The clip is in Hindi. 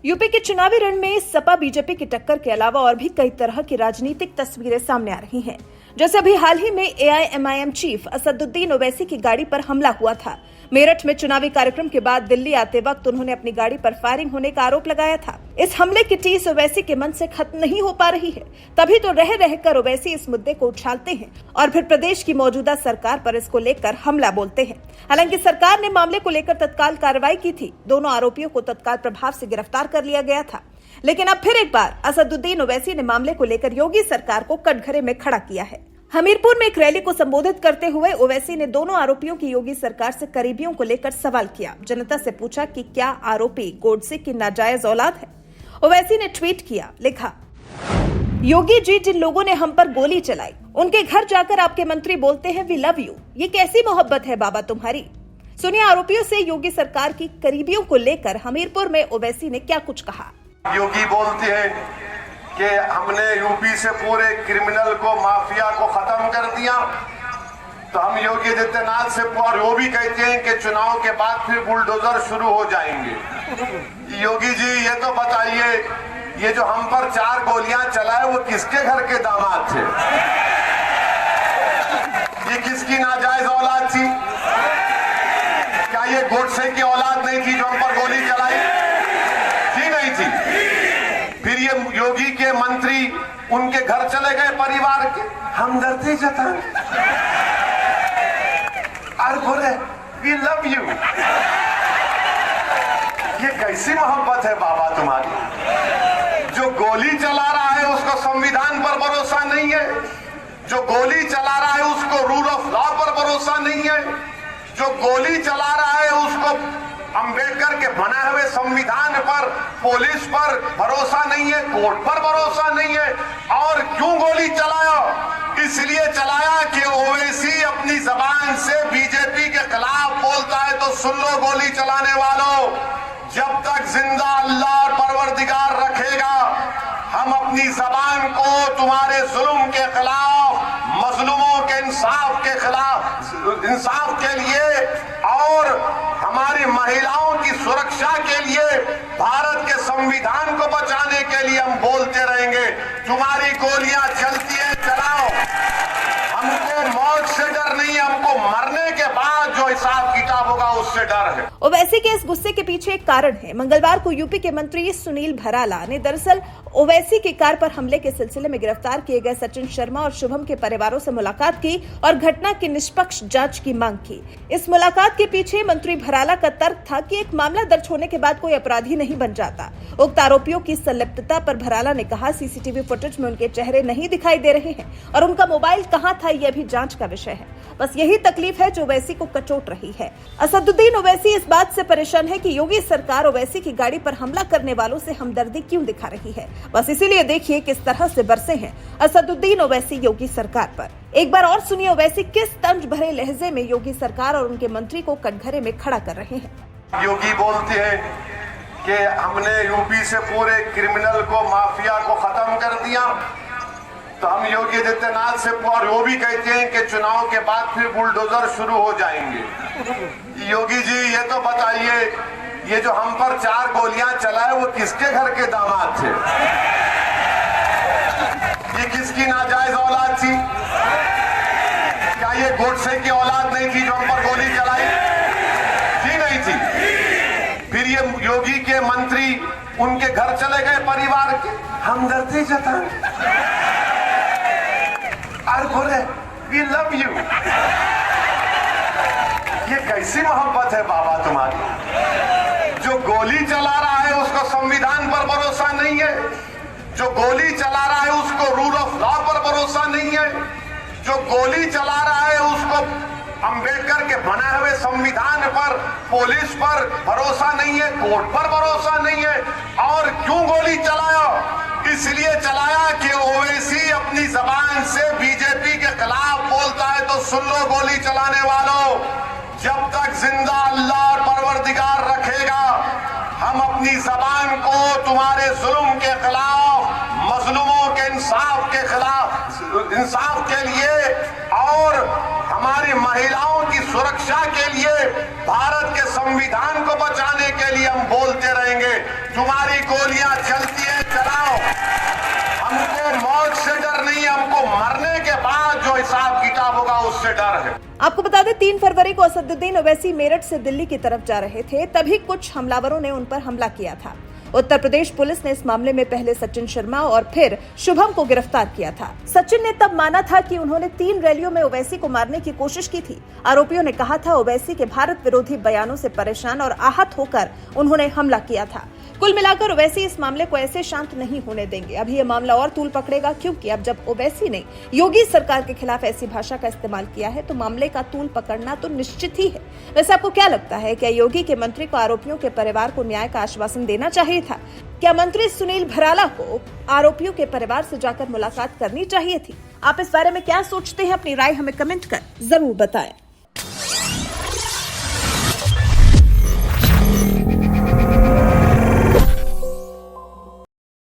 यूपी के चुनावी रण में सपा बीजेपी की टक्कर के अलावा और भी कई तरह की राजनीतिक तस्वीरें सामने आ रही हैं। जैसे अभी हाल ही में एआईएमआईएम चीफ असदुद्दीन ओवैसी की गाड़ी पर हमला हुआ था। मेरठ में चुनावी कार्यक्रम के बाद दिल्ली आते वक्त उन्होंने अपनी गाड़ी पर फायरिंग होने का आरोप लगाया था। इस हमले की टीस ओवैसी के मन से खत्म नहीं हो पा रही है, तभी तो रह रहकर ओवैसी इस मुद्दे को उछालते हैं और फिर प्रदेश की मौजूदा सरकार पर इसको लेकर हमला बोलते हैं। हालांकि सरकार ने मामले को लेकर तत्काल कार्रवाई की थी। दोनों आरोपियों को तत्काल प्रभाव से गिरफ्तार कर लिया गया था। लेकिन अब फिर एक बार असदुद्दीन ओवैसी ने मामले को लेकर योगी सरकार को कटघरे में खड़ा किया है। हमीरपुर में एक रैली को संबोधित करते हुए ओवैसी ने दोनों आरोपियों की योगी सरकार से करीबियों को लेकर सवाल किया। जनता से पूछा कि क्या आरोपी गोडसे की नाजायज औलाद है। ओवैसी ने ट्वीट किया, लिखा, योगी जी, जिन लोगों ने हम पर गोली चलाई, उनके घर जाकर आपके मंत्री बोलते हैं वी लव यू। ये कैसी मोहब्बत है बाबा तुम्हारी। सुनिए आरोपियों से योगी सरकार की करीबियों को लेकर हमीरपुर में ओवैसी ने क्या कुछ कहा। योगी बोलते हैं कि हमने यूपी से पूरे क्रिमिनल को, माफिया को खत्म कर दिया, तो हम योगी आदित्यनाथ से और वो भी कहते हैं कि चुनाव के बाद फिर बुलडोजर शुरू हो जाएंगे। योगी जी ये तो बताइए, ये जो हम पर 4 गोलियां चलाए वो किसके घर के दामाद थे? ये किसकी नाजायज औलाद थी? क्या ये गोडसे की औलाद नहीं थी जो हम पर गोली चलाई? थी नहीं थी? फिर ये योगी के मंत्री उनके घर चले गए, परिवार के हमदर्दी जताने और बोले वी लव यू। ये कैसी मोहब्बत है बाबा तुम्हारी। जो गोली चला रहा है उसको संविधान पर भरोसा नहीं है, जो गोली चला रहा है उसको रूल ऑफ लॉ पर भरोसा नहीं है, जो गोली चला रहा है उसको अंबेडकर के बनाए हुए संविधान पर, पुलिस पर भरोसा नहीं है, कोर्ट पर भरोसा नहीं है। और क्यों गोली चलाया? इसलिए चलाया कि ओवैसी अपनी जबान से बीजेपी के खिलाफ बोलता है। तो सुन लो गोली चलाने वालों, जब तक जिंदा अल्लाह और परवरदिगार रखेगा, हम अपनी जबान को तुम्हारे जुल्म के खिलाफ, मजलूमों के इंसाफ के खिलाफ, इंसाफ के लिए और हमारी महिलाओं की सुरक्षा के लिए, भारत के संविधान को बचाने के लिए हम बोलते रहेंगे। तुम्हारी गोलियां चलती है, चलाओ, हमको मौत से डर नहीं, हमको मरने के बाद जो हिसाब किताब होगा उससे डर है। ओवैसी के इस गुस्से के पीछे एक कारण है। मंगलवार को यूपी के मंत्री सुनील भराला ने दरअसल ओवैसी की कार पर हमले के सिलसिले में गिरफ्तार किए गए सचिन शर्मा और शुभम के परिवारों से मुलाकात की और घटना की निष्पक्ष जांच की मांग की। इस मुलाकात के पीछे मंत्री भराला का तर्क था कि एक मामला दर्ज होने के बाद कोई अपराधी नहीं बन जाता। उक्त आरोपियों की संलिप्तता पर भराला ने कहा, सीसीटीवी फुटेज में उनके चेहरे नहीं दिखाई दे रहे हैं और उनका मोबाइल कहां था यह भी जांच का विषय है। बस यही तकलीफ है जो ओवैसी को कचोट रही है। असदुद्दीन ओवैसी इस बात से परेशान है कि योगी सरकार ओवैसी की गाड़ी पर हमला करने वालों से हमदर्दी क्यों दिखा रही है। बस इसीलिए देखिए किस तरह से बरसे हैं असदुद्दीन ओवैसी योगी सरकार पर। एक बार और सुनिए ओवैसी किस तंज भरे लहजे में योगी सरकार और उनके मंत्री को कटघरे में खड़ा कर रहे हैं। योगी बोलते हैं कि हमने यूपी से पूरे क्रिमिनल को, माफिया को खत्म कर दिया, तो हम योगी आदित्यनाथ से और वो भी कहते हैं कि चुनाव के बाद फिर बुलडोजर शुरू हो जाएंगे। योगी जी ये तो बताइए, ये जो हम पर 4 गोलियां चलाए वो किसके घर के दामाद थे? ये किसकी नाजायज औलाद थी? क्या ये गोडसे की औलाद नहीं थी जो हम पर गोली चलाई? थी नहीं थी? फिर ये योगी के मंत्री उनके घर चले गए, परिवार के हमदर्दी जताने और बोले वी लव यू। ये कैसी मोहब्बत है बाबा तुम्हारी। जो गोली चला रहा है उसको संविधान पर भरोसा नहीं है, जो गोली चला रहा है उसको रूल ऑफ लॉ पर भरोसा नहीं है, जो गोली चला रहा है उसको अंबेडकर के बनाए हुए संविधान पर, पुलिस पर भरोसा नहीं है, कोर्ट पर भरोसा नहीं है। और क्यों गोली चलाया? इसलिए चलाया कि ओवैसी अपनी जबान से बीजेपी के खिलाफ बोलता है। तो सुन लो गोली चलाने वालों, जब तक जिंदा अल्लाह और परवरदिगार रखेगा, हम अपनी जबान को तुम्हारे जुल्म के खिलाफ, मजलूमों के इंसाफ के खिलाफ, इंसाफ के लिए और हमारी महिलाओं की सुरक्षा के लिए, भारत के संविधान को बचाने के लिए हम बोलते रहेंगे। तुम्हारी गोलियां चलती है, चलाओ। हमको मौत से डर नहीं, हमको मरने के बाद जो हिसाब किताब होगा उससे डर है। आपको बता दें 3 फरवरी को असदुद्दीन ओवैसी मेरठ से दिल्ली की तरफ जा रहे थे, तभी कुछ हमलावरों ने उन पर हमला किया था। उत्तर प्रदेश पुलिस ने इस मामले में पहले सचिन शर्मा और फिर शुभम को गिरफ्तार किया था। सचिन ने तब माना था कि उन्होंने 3 रैलियों में ओवैसी को मारने की कोशिश की थी। आरोपियों ने कहा था ओवैसी के भारत विरोधी बयानों से परेशान और आहत होकर उन्होंने हमला किया था। कुल मिलाकर ओवैसी इस मामले को ऐसे शांत नहीं होने देंगे। अभी ये मामला और तूल पकड़ेगा, क्योंकि अब जब ओवैसी ने योगी सरकार के खिलाफ ऐसी भाषा का इस्तेमाल किया है तो मामले का तूल पकड़ना तो निश्चित ही है। वैसे आपको क्या लगता है, क्या योगी के मंत्री को आरोपियों के परिवार को न्याय का आश्वासन देना चाहिए था? क्या मंत्री सुनील भराला को आरोपियों के परिवार से जाकर मुलाकात करनी चाहिए थी? आप इस बारे में क्या सोचते हैं? अपनी राय हमें कमेंट कर जरूर बताएं।